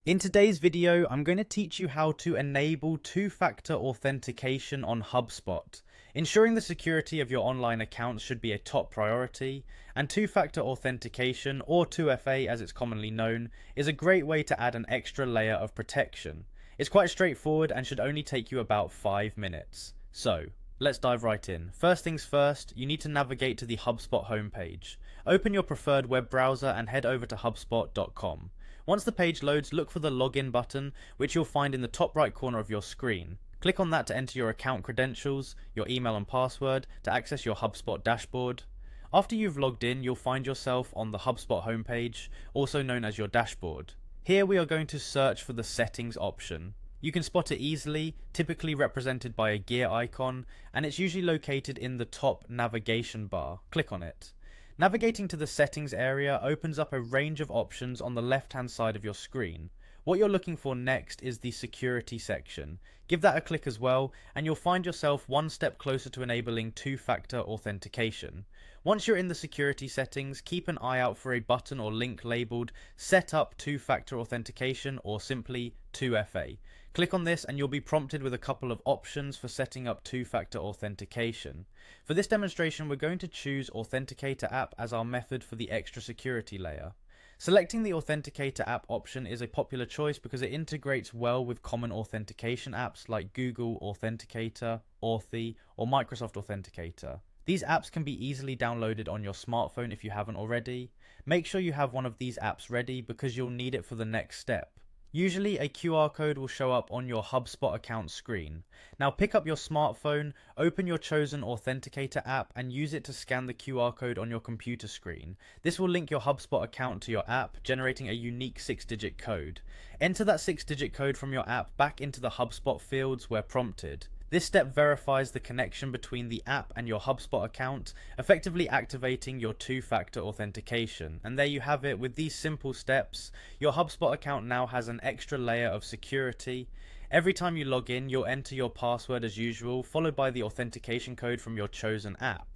In today's video, I'm going to teach you how to enable two-factor authentication on HubSpot. Ensuring the security of your online accounts should be a top priority, and two-factor authentication, or 2FA as it's commonly known, is a great way to add an extra layer of protection. It's quite straightforward and should only take you about 5 minutes. So, let's dive right in. First things first, you need to navigate to the HubSpot homepage. Open your preferred web browser and head over to HubSpot.com. Once the page loads, look for the login button, which you'll find in the top right corner of your screen. Click on that to enter your account credentials, your email and password to access your HubSpot dashboard. After you've logged in, you'll find yourself on the HubSpot homepage, also known as your dashboard. Here we are going to search for the settings option. You can spot it easily, typically represented by a gear icon, and it's usually located in the top navigation bar. Click on it. Navigating to the settings area opens up a range of options on the left hand side of your screen. What you're looking for next is the security section. Give that a click as well, and you'll find yourself one step closer to enabling two-factor authentication. Once you're in the security settings, keep an eye out for a button or link labeled Set up two-factor authentication, or simply 2FA. Click on this and you'll be prompted with a couple of options for setting up two-factor authentication. For this demonstration, we're going to choose Authenticator app as our method for the extra security layer. Selecting the Authenticator app option is a popular choice because it integrates well with common authentication apps like Google Authenticator, Authy, or Microsoft Authenticator. These apps can be easily downloaded on your smartphone if you haven't already. Make sure you have one of these apps ready because you'll need it for the next step. Usually a QR code will show up on your HubSpot account screen. Now pick up your smartphone, open your chosen Authenticator app and use it to scan the QR code on your computer screen. This will link your HubSpot account to your app, generating a unique 6-digit code. Enter that 6-digit code from your app back into the HubSpot fields where prompted. This step verifies the connection between the app and your HubSpot account, effectively activating your two-factor authentication. And there you have it. With these simple steps, your HubSpot account now has an extra layer of security. Every time you log in, you'll enter your password as usual, followed by the authentication code from your chosen app.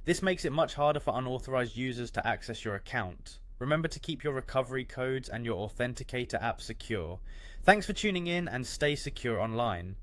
This makes it much harder for unauthorized users to access your account. Remember to keep your recovery codes and your Authenticator app secure. Thanks for tuning in and stay secure online.